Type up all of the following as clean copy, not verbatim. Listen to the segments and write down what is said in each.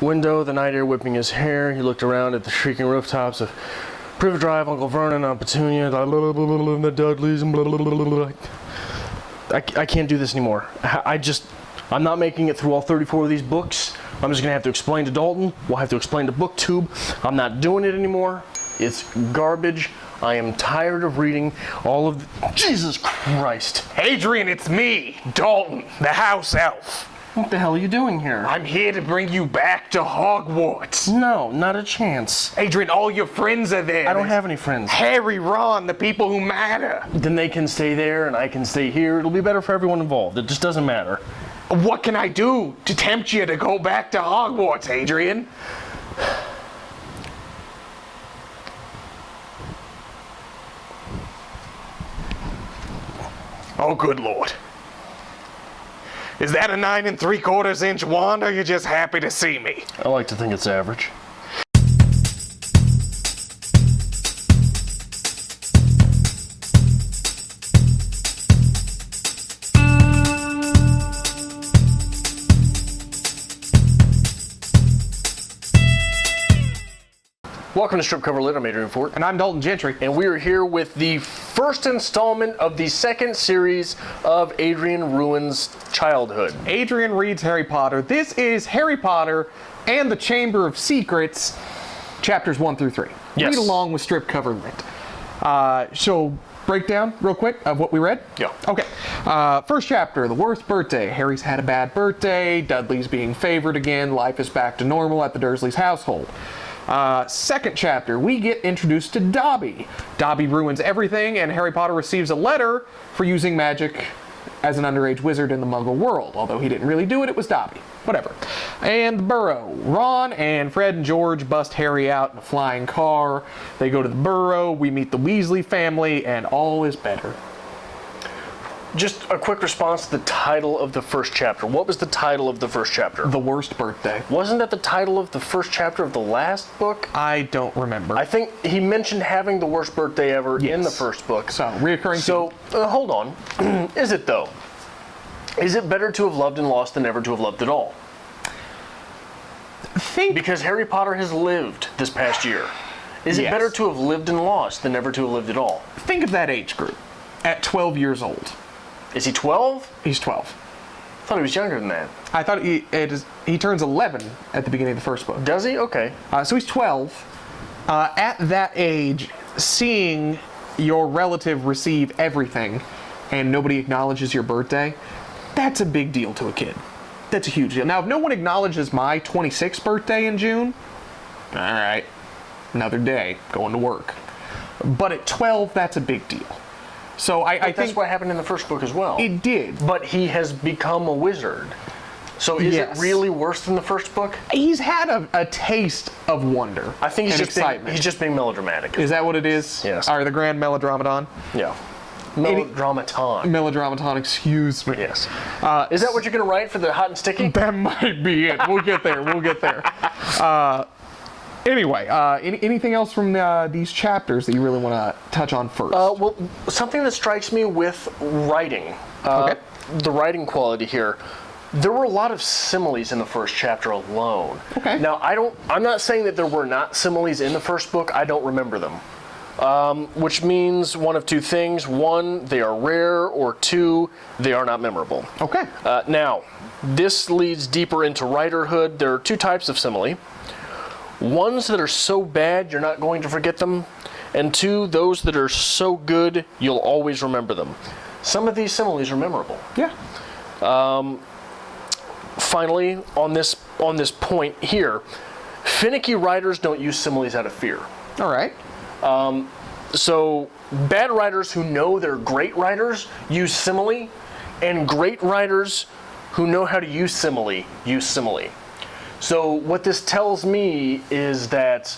window, the night air whipping his hair. He looked around at the shrieking rooftops of Privet Drive, Uncle Vernon, Aunt Petunia, the Dudleys, and blah, blah, blah, blah, blah. I can't do this anymore. I'm not making it through all 34 of these books. I'm just going to have to explain to Dalton. We'll have to explain to BookTube. I'm not doing it anymore. It's garbage. I am tired of reading all of Jesus Christ. Adrian, it's me, Dalton, the house elf. What the hell are you doing here? I'm here to bring you back to Hogwarts. No, not a chance. Adrian, all your friends are there. I don't have any friends. Harry, Ron, the people who matter. Then they can stay there and I can stay here. It'll be better for everyone involved. It just doesn't matter. What can I do to tempt you to go back to Hogwarts, Adrian? Oh, good Lord. Is that a 9 3/4 inch wand, or are you just happy to see me? I like to think it's average. Welcome to Strip Cover Lit. I'm Adrian Fort. And I'm Dalton Gentry. And we are here with the first installment of the second series of Adrian Ruins Childhood. Adrian reads Harry Potter. This is Harry Potter and the Chamber of Secrets, chapters 1 through 3. Yes. Read along with Strip Cover Lit. So, breakdown real quick of what we read? Yeah. Okay. First chapter, the worst birthday. Harry's had a bad birthday. Dudley's being favored again. Life is back to normal at the Dursleys' household. Second chapter, we get introduced to Dobby. Dobby ruins everything, and Harry Potter receives a letter for using magic as an underage wizard in the Muggle world. Although he didn't really do it, it was Dobby. Whatever. And the Burrow. Ron and Fred and George bust Harry out in a flying car. They go to the Burrow, we meet the Weasley family, and all is better. Just a quick response to the title of the first chapter. What was the title of the first chapter? The worst birthday. Wasn't that the title of the first chapter of the last book? I don't remember. I think he mentioned having the worst birthday ever Yes. in the first book. So, reoccurring. So, hold on. Is it though? Is it better to have loved and lost than never to have loved at all? Because Harry Potter has lived this past year. Is it Yes. better to have lived and lost than never to have lived at all? Think of that age group. At 12 years old. Is he 12? He's 12. I thought he was younger than that. I thought he turns 11 at the beginning of the first book. Does he? Okay. So he's 12. At that age, seeing your relative receive everything and nobody acknowledges your birthday, that's a big deal to a kid. That's a huge deal. Now, if no one acknowledges my 26th birthday in June, all right, another day, going to work. But at 12, that's a big deal. So I think that's what happened in the first book as well. It did. But he has become a wizard. So is Yes. it really worse than the first book? He's had a taste of wonder. I think he's and just being melodramatic. Is that what it is? Yes. Or the grand melodramaton? Yeah. Melodramaton. Melodramaton, excuse me. Yes. Is that what you're going to write for the hot and sticky? That might be it. We'll get there. We'll get there. Anyway, anything else from these chapters that you really want to touch on first? Well, something that strikes me with writing, Okay. the writing quality here, there were a lot of similes in the first chapter alone. Okay. Now, I'm not saying that there were not similes in the first book. I don't remember them. Which means one of two things. One, they are rare, or two, they are not memorable. Okay. Now, this leads deeper into writerhood. There are two types of simile. Ones that are so bad you're not going to forget them, and two, those that are so good you'll always remember them. Some of these similes are memorable. Yeah. Finally, on this point here, finicky writers don't use similes out of fear. All right. So bad writers who know they're great writers use simile, and great writers who know how to use simile use simile. So what this tells me is that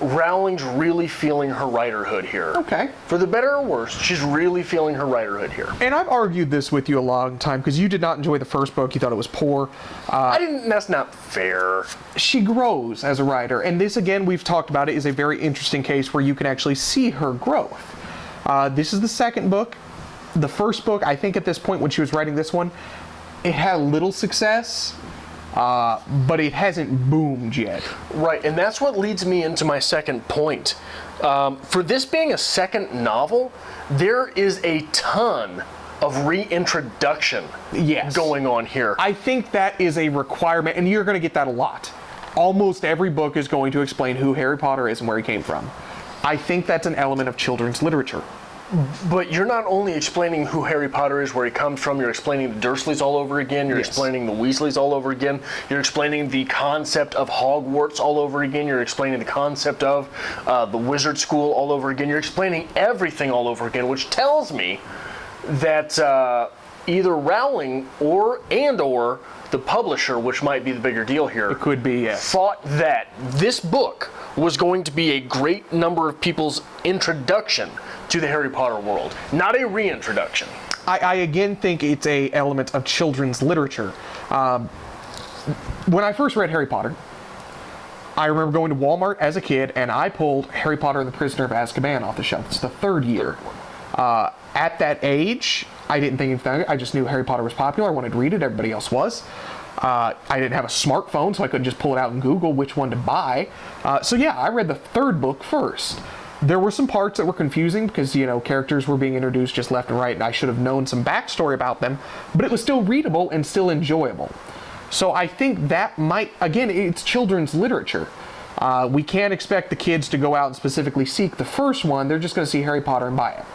Rowling's really feeling her writerhood here. Okay. For the better or worse, she's really feeling her writerhood here. And I've argued this with you a long time because you did not enjoy the first book. You thought it was poor. I didn't. That's not fair. She grows as a writer, and this, again, we've talked about it, is a very interesting case where you can actually see her growth. This is the second book. The first book, I think at this point when she was writing this one, it had a little success, but it hasn't boomed yet. Right, and that's what leads me into my second point. For this being a second novel, there is a ton of reintroduction going on here. I think that is a requirement, and you're going to get that a lot. Almost every book is going to explain who Harry Potter is and where he came from. I think that's an element of children's literature. But you're not only explaining who Harry Potter is, where he comes from, you're explaining the Dursleys all over again, you're explaining the Weasleys all over again, you're explaining the concept of Hogwarts all over again, you're explaining the concept of the wizard school all over again, you're explaining everything all over again, which tells me that either Rowling or the publisher, which might be the bigger deal here, it could be, yes, thought that this book was going to be a great number of people's introduction to the Harry Potter world, not a reintroduction. I again think it's a element of children's literature. When I first read Harry Potter, I remember going to Walmart as a kid and I pulled Harry Potter and the Prisoner of Azkaban off the shelf. It's the third year. At that age, I didn't think anything. I just knew Harry Potter was popular. I wanted to read it. Everybody else was. I didn't have a smartphone, so I couldn't just pull it out and Google which one to buy. So yeah, I read the third book first. There were some parts that were confusing because, you know, characters were being introduced just left and right, and I should have known some backstory about them, but it was still readable and still enjoyable. So I think that might, again, it's children's literature. We can't expect the kids to go out and specifically seek the first one. They're just going to see Harry Potter and buy it.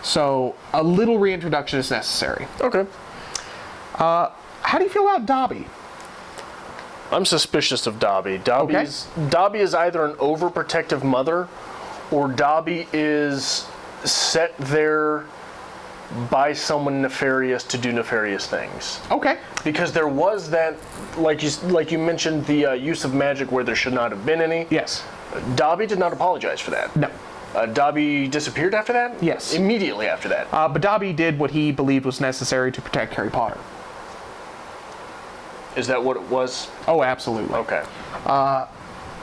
So a little reintroduction is necessary. Okay. How do you feel about Dobby? I'm suspicious of Dobby. Dobby is either an overprotective mother, or Dobby is set there by someone nefarious to do nefarious things. Okay. Because there was that, like you mentioned, the use of magic where there should not have been any. Yes. Dobby did not apologize for that. No. Dobby disappeared after that? Yes. Immediately after that. But Dobby did what he believed was necessary to protect Harry Potter. Is that what it was? Oh, absolutely. Okay.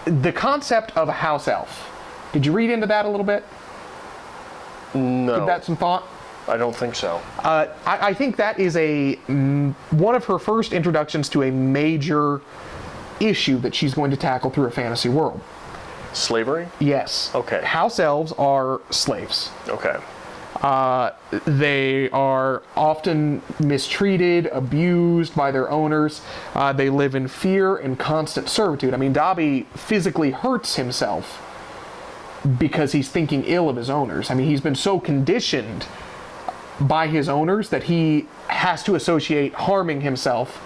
The concept of a house elf. Did you read into that a little bit? No. Give that some thought? I don't think so. I think that is one of her first introductions to a major issue that she's going to tackle through a fantasy world. Slavery? Yes. Okay. House elves are slaves. Okay. They are often mistreated, abused by their owners. They live in fear and constant servitude. I mean, Dobby physically hurts himself because he's thinking ill of his owners. I mean, he's been so conditioned by his owners that he has to associate harming himself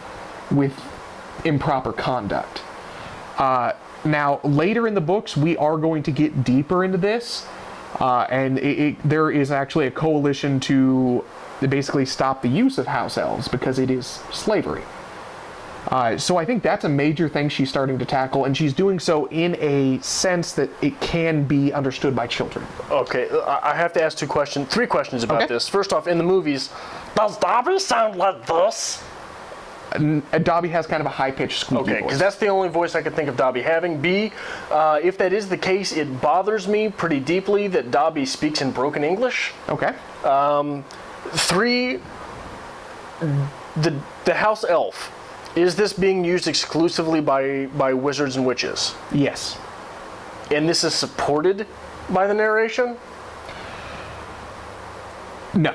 with improper conduct. Now, later in the books, we are going to get deeper into this, and there is actually a coalition to basically stop the use of house elves because it is slavery. So I think that's a major thing she's starting to tackle, and she's doing so in a sense that it can be understood by children. Okay, I have to ask three questions about this. First off, in the movies, does Dobby sound like this? Dobby has kind of a high-pitched squeaky voice. Okay, because that's the only voice I could think of Dobby having. B, if that is the case, it bothers me pretty deeply that Dobby speaks in broken English. Okay. 3, the house elf. Is this being used exclusively by wizards and witches? Yes. And this is supported by the narration? No.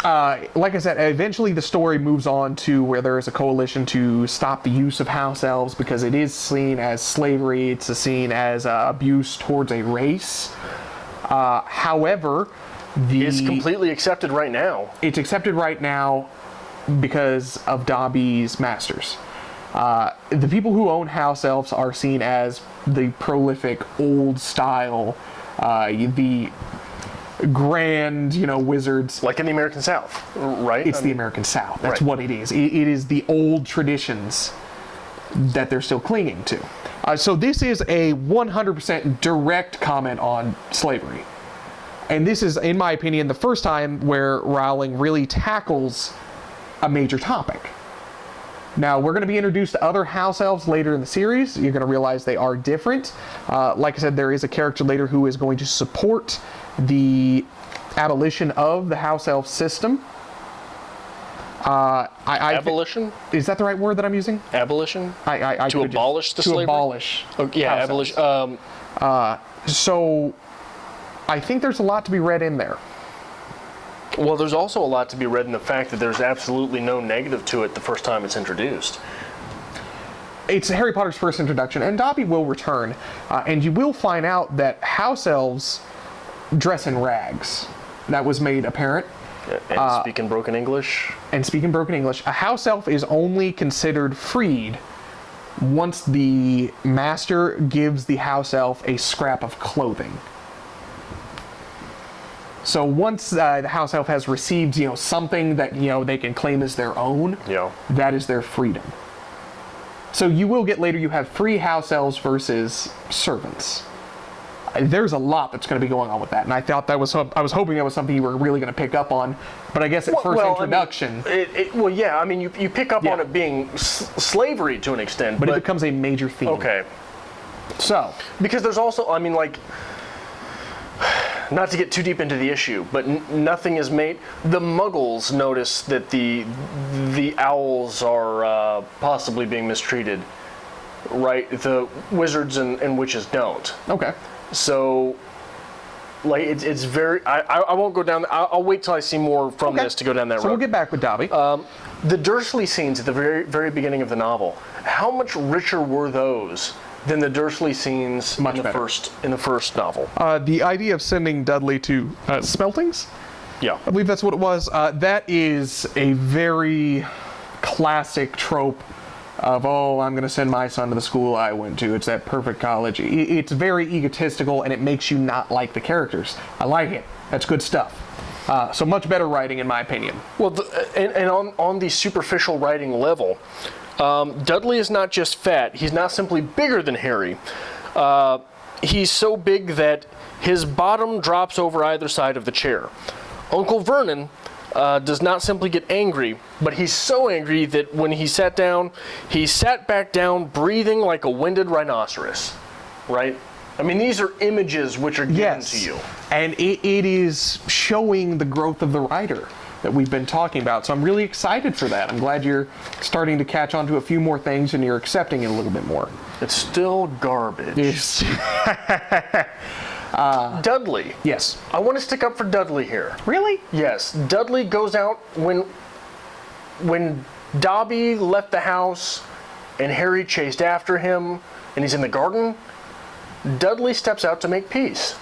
Like I said, eventually the story moves on to where there is a coalition to stop the use of house elves because it is seen as slavery, it's seen as abuse towards a race. However, it's completely accepted right now. It's accepted right now because of Dobby's masters. The people who own house elves are seen as the prolific, old style, the grand, wizards. Like in the American South, right? It's the American South. That's what it is. It is the old traditions that they're still clinging to. So this is a 100% direct comment on slavery. And this is, in my opinion, the first time where Rowling really tackles a major topic. Now, we're going to be introduced to other house elves later in the series. You're going to realize they are different. Like I said, there is a character later who is going to support the abolition of the house elf system. Abolition? Is that the right word that I'm using? Abolition? I To abolish the slavery? To abolish. Oh, yeah, house abolition. elves. So I think there's a lot to be read in there. Well, there's also a lot to be read in the fact that there's absolutely no negative to it the first time it's introduced. It's Harry Potter's first introduction, and Dobby will return, and you will find out that house elves dress in rags. That was made apparent. And speaking broken English. And speaking broken English, a house elf is only considered freed once the master gives the house elf a scrap of clothing. So once the house elf has received, something that they can claim as their own, that is their freedom. So you will get later. You have free house elves versus servants. There's a lot that's going to be going on with that, and I thought I was hoping that was something you were really going to pick up on, but I guess at first introduction. You pick up on it being slavery to an extent, but it becomes a major theme. Okay. So because there's also, not to get too deep into the issue, but nothing is made. The Muggles notice that the owls are possibly being mistreated, right? The wizards and witches don't. Okay. So, it's very. I won't go down. I'll wait till I see more from this to go down that road. So we'll get back with Dobby. The Dursley scenes at the very, very beginning of the novel. How much richer were those than the Dursley scenes in the first novel? The idea of sending Dudley to Smeltings? Yeah. I believe that's what it was. That is a very classic trope of, I'm going to send my son to the school I went to. It's that perfect college. It's very egotistical, and it makes you not like the characters. I like it. That's good stuff. So much better writing, in my opinion. Well, on the superficial writing level, Dudley is not just fat. He's not simply bigger than Harry. He's so big that his bottom drops over either side of the chair. Uncle Vernon does not simply get angry, but he's so angry that when he sat down, he sat back down breathing like a winded rhinoceros, right? These are images which are given to you. And it is showing the growth of the writer that we've been talking about. So I'm really excited for that. I'm glad you're starting to catch on to a few more things and you're accepting it a little bit more. It's still garbage. Dudley. Yes. I want to stick up for Dudley here. Really? Yes. Dudley goes out when Dobby left the house and Harry chased after him and he's in the garden. Dudley steps out to make peace.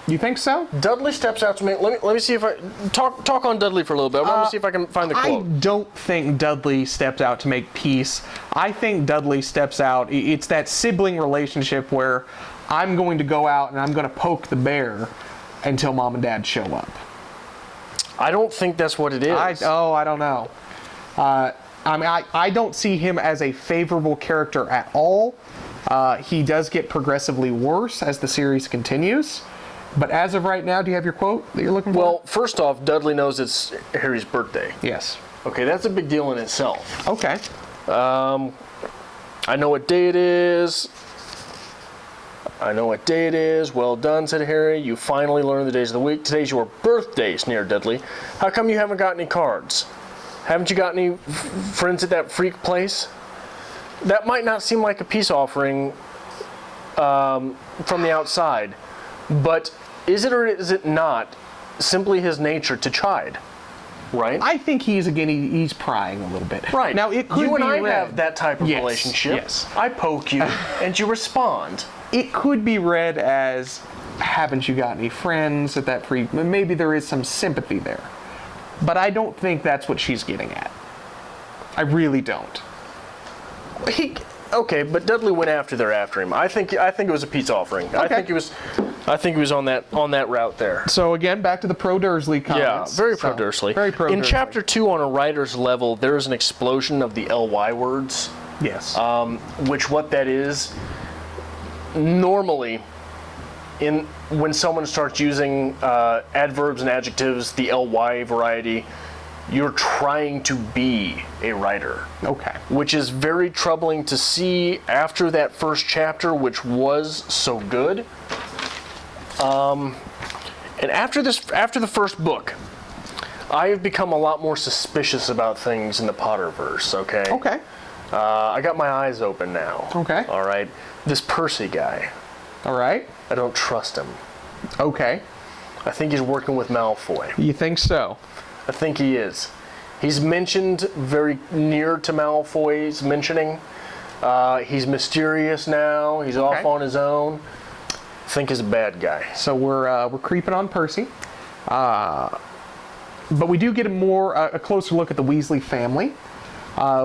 You think so? Dudley steps out to make. Let me see if I talk on Dudley for a little bit. I want to see if I can find the quote. I don't think Dudley steps out to make peace. I think Dudley steps out. It's that sibling relationship where I'm going to go out and I'm going to poke the bear until mom and dad show up. I don't think that's what it is. I don't know. I don't see him as a favorable character at all. He does get progressively worse as the series continues. But as of right now, do you have your quote that you're looking for? Well, first off, Dudley knows it's Harry's birthday. Yes. Okay, that's a big deal in itself. Okay. I know what day it is. Well done, said Harry. You finally learned the days of the week. Today's your birthday, sneered Dudley. How come you haven't got any cards? Haven't you got any friends at that freak place? That might not seem like a peace offering from the outside, but is it or is it not simply his nature to chide? Right? I think he's prying a little bit. Right. Now, it could you be and I read. have that type of relationship. Yes. I poke you, and you respond. It could be read as, haven't you got any friends at that free... Maybe there is some sympathy there. But I don't think that's what she's getting at. I really don't. Okay, but Dudley went after him. I think it was a peace offering. Okay. I think he was on that route there. So again, back to the pro-Dursley comments. Yeah, very pro-Dursley. Very pro-Dursley. In Chapter 2, on a writer's level, there is an explosion of the ly words. Yes. Which what that is, normally, when someone starts using adverbs and adjectives, the ly variety, you're trying to be a writer. Okay. Which is very troubling to see after that first chapter, which was so good. And after the first book, I have become a lot more suspicious about things in the Potterverse, okay? Okay. I got my eyes open now. Okay. All right? This Percy guy, All right. I don't trust him. Okay. I think he's working with Malfoy. You think so? I think he is. He's mentioned very near to Malfoy's mentioning. He's mysterious now. He's off on his own. I think he's a bad guy. So we're creeping on Percy. But we do get a closer look at the Weasley family.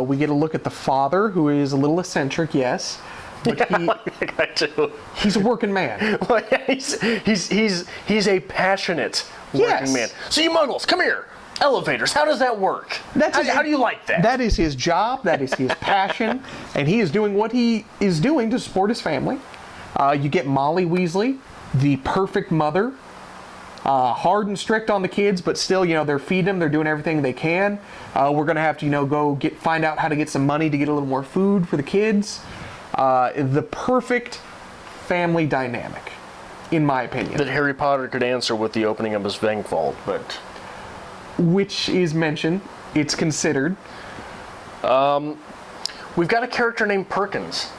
We get a look at the father, who is a little eccentric, yes. But I like that guy too. he's a working man. Well, yeah, he's a passionate working man. So you muggles, come here. Elevators, how does that work? How do you like that? That is his job, that is his passion, and he is doing what he is doing to support his family. You get Molly Weasley, the perfect mother. Hard and strict on the kids, but still, they're feeding them, they're doing everything they can. We're going to have to, go find out how to get some money to get a little more food for the kids. The perfect family dynamic, in my opinion. That Harry Potter could answer with the opening of his Fang Vault, but... Which is mentioned, it's considered. We've got a character named Perkins.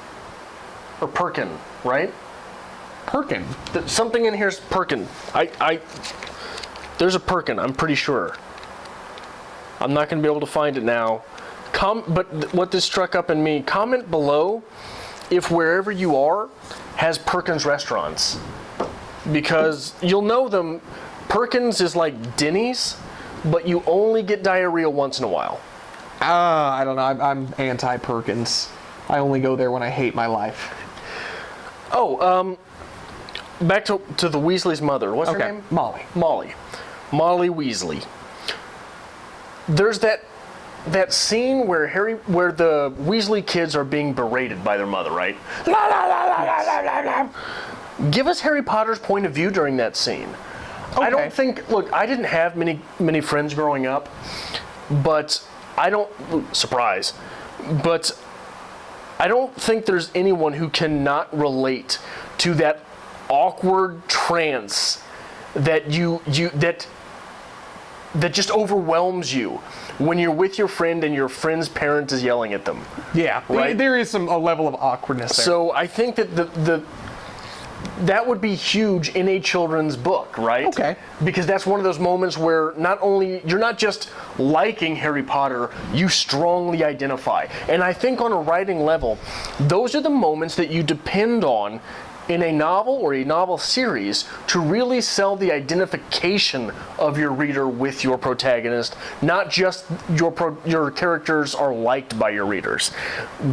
Or Perkin, right? Perkin. Something in here's Perkin. There's a Perkin, I'm pretty sure. I'm not going to be able to find it now. But what this struck up in me, comment below if wherever you are has Perkins restaurants. Because you'll know them. Perkins is like Denny's, but you only get diarrhea once in a while. I don't know. I'm anti-Perkins. I only go there when I hate my life. Oh, back to the Weasley's mother. What's her name? Molly. Molly Weasley. There's that scene where the Weasley kids are being berated by their mother, right? La, la, la, la, la, la, la. Give us Harry Potter's point of view during that scene. Okay. I don't think. Look, I didn't have many friends growing up, but I don't. Surprise, but I don't think there's anyone who cannot relate to that awkward trance that that just overwhelms you when you're with your friend and your friend's parent is yelling at them. Yeah, right. There is a level of awkwardness there. So I think that that would be huge in a children's book, right? Okay. Because that's one of those moments where you're not just liking Harry Potter, you strongly identify. And I think on a writing level, those are the moments that you depend on in a novel or a novel series to really sell the identification of your reader with your protagonist, not just your characters are liked by your readers.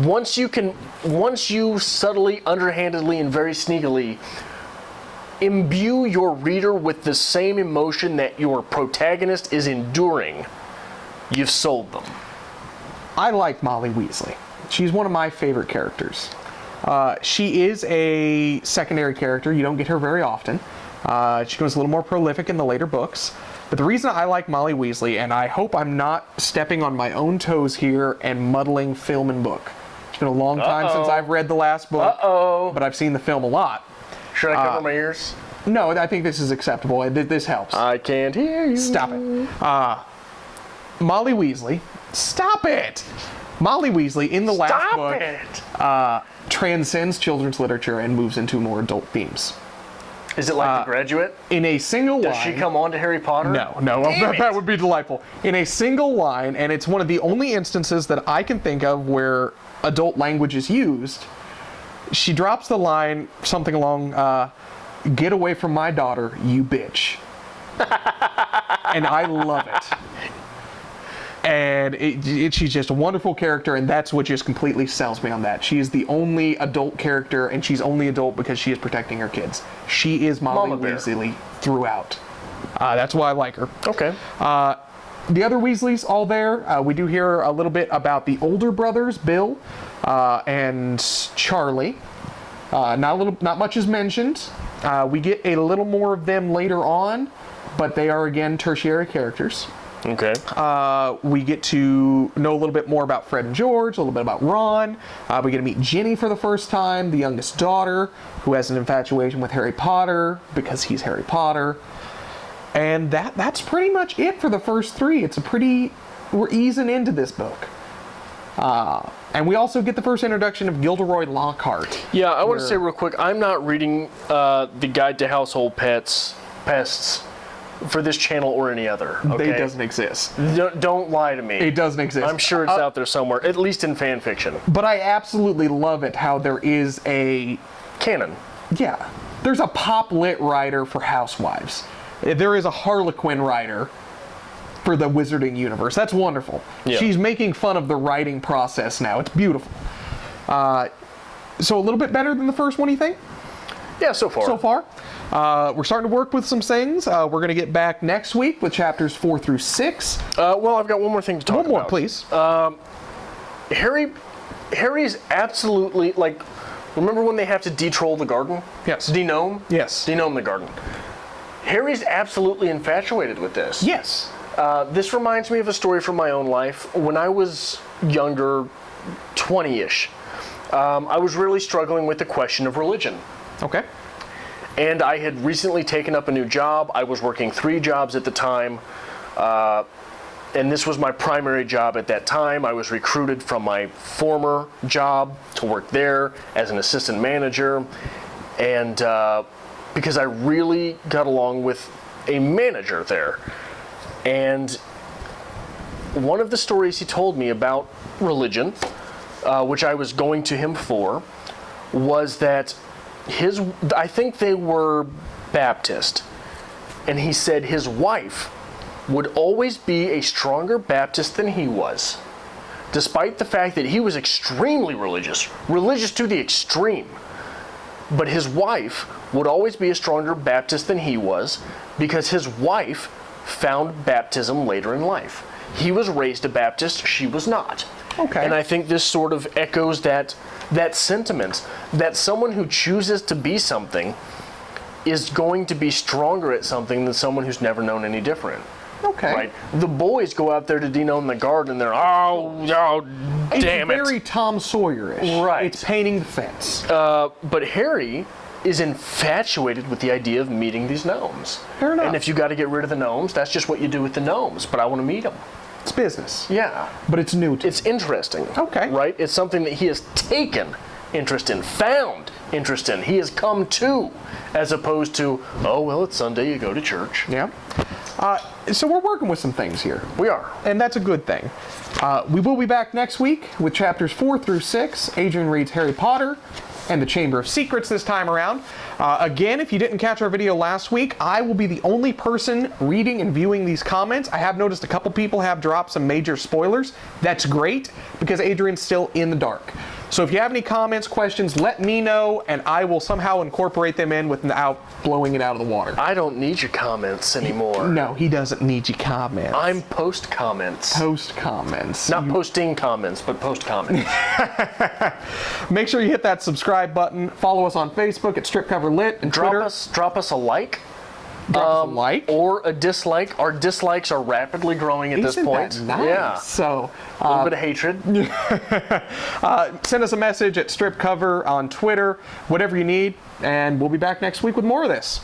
Once you subtly, underhandedly, and very sneakily imbue your reader with the same emotion that your protagonist is enduring, you've sold them. I like Molly Weasley. She's one of my favorite characters. She is a secondary character. You don't get her very often. She goes a little more prolific in the later books. But the reason I like Molly Weasley, and I hope I'm not stepping on my own toes here and muddling film and book. It's been a long time since I've read the last book, but I've seen the film a lot. Should I cover my ears? No, I think this is acceptable. This helps. I can't hear you. Stop it. Molly Weasley. Stop it! Molly Weasley in the last book transcends children's literature and moves into more adult themes. Is it like The Graduate? In a single line. Does she come on to Harry Potter? No. That would be delightful. In a single line, and it's one of the only instances that I can think of where adult language is used, she drops the line something along, "Get away from my daughter, you bitch." And I love it. And she's just a wonderful character, and that's what just completely sells me on that. She is the only adult character, and she's only adult because she is protecting her kids. She is Molly Weasley throughout. That's why I like her. Okay. The other Weasleys all there. We do hear a little bit about the older brothers, Bill and Charlie. Not much is mentioned. We get a little more of them later on, but they are again tertiary characters. Okay. We get to know a little bit more about Fred and George, a little bit about Ron. We get to meet Ginny for the first time, the youngest daughter, who has an infatuation with Harry Potter because he's Harry Potter. And that's pretty much it for the first 3. We're easing into this book. And we also get the first introduction of Gilderoy Lockhart. Yeah, I want to say real quick, I'm not reading the Guide to Household Pests for this channel or any other. Okay? It doesn't exist. Don't lie to me. It doesn't exist. I'm sure it's out there somewhere, at least in fan fiction. But I absolutely love it how there is a... Canon. Yeah. There's a pop lit writer for housewives. There is a Harlequin writer for the Wizarding universe. That's wonderful. Yeah. She's making fun of the writing process now. It's beautiful. So a little bit better than the first one, you think? Yeah, so far. So far. We're starting to work with some things. We're going to get back next week with chapters 4 through 6. Well, I've got one more thing to talk about. One more, please. Harry's absolutely, like, remember when they have to de-troll the garden? Yes. De-gnome? Yes. De-gnome the garden. Harry's absolutely infatuated with this. Yes. This reminds me of a story from my own life. When I was younger, 20-ish, I was really struggling with the question of religion. Okay. And I had recently taken up a new job. I was working 3 jobs at the time. And this was my primary job at that time. I was recruited from my former job to work there as an assistant manager. And because I really got along with a manager there. And one of the stories he told me about religion, which I was going to him for, was that I think they were Baptist, and he said his wife would always be a stronger Baptist than he was, despite the fact that he was extremely religious to the extreme. But his wife would always be a stronger Baptist than he was because his wife found baptism later in life. He was raised a Baptist, she was not. Okay. And I think this sort of echoes that sentiment, that someone who chooses to be something is going to be stronger at something than someone who's never known any different. Okay. Right? The boys go out there to de-gnome the garden and they're, damn it. It's very Tom Sawyer-ish. Right. It's painting the fence. But Harry is infatuated with the idea of meeting these gnomes. Fair enough. And if you got to get rid of the gnomes, that's just what you do with the gnomes. But I want to meet them. It's business. Yeah. But it's new to It's interesting. Okay. Right? It's something that he has taken interest in, found interest in. He has come to, as opposed to, oh, well, it's Sunday, you go to church. Yeah. So we're working with some things here. We are. And that's a good thing. We will be back next week with chapters 4 through 6. Adrian reads Harry Potter and the Chamber of Secrets this time around. Again, if you didn't catch our video last week, I will be the only person reading and viewing these comments. I have noticed a couple people have dropped some major spoilers. That's great, because Adrian's still in the dark. So if you have any comments, questions, let me know, and I will somehow incorporate them in without blowing it out of the water. I don't need your comments anymore. No, he doesn't need your comments. I'm post comments. Post comments. Not posting comments, but post comments. Make sure you hit that subscribe button. Follow us on Facebook at StripCoverLit and Twitter. Drop us a like. Drop us a like. Or a dislike. Our dislikes are rapidly growing at this point. Isn't that nice? Yeah. So, A little bit of hatred. send us a message at StripCover on Twitter, whatever you need, and we'll be back next week with more of this.